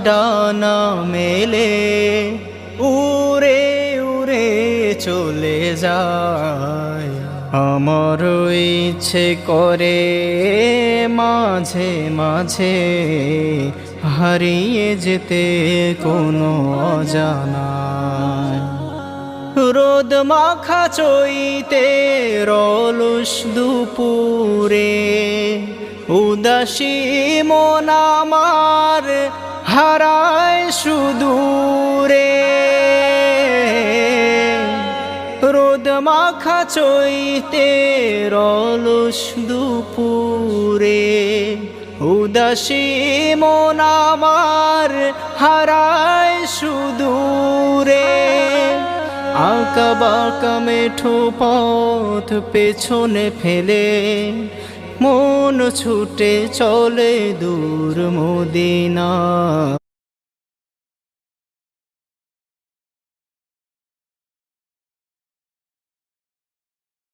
ডানা মেলে উড়ে উড়ে চলে যায়। আমার ইচ্ছে করে মাঝে মাঝে হারিয়ে যেতে কোনো অজানায়। রোদ মাখা চৈতে রলস দুপুরে উদাসী মন আমার হারায় সুদূরে। রোদ মাখা চৈতে রলস দুপুরে উদাসী মন আমার হারায় সুদূরে। আঁকা বাঁকা মেঠো পথ পেছনে ফেলে মন ছুটে চলে দূর মদিনা।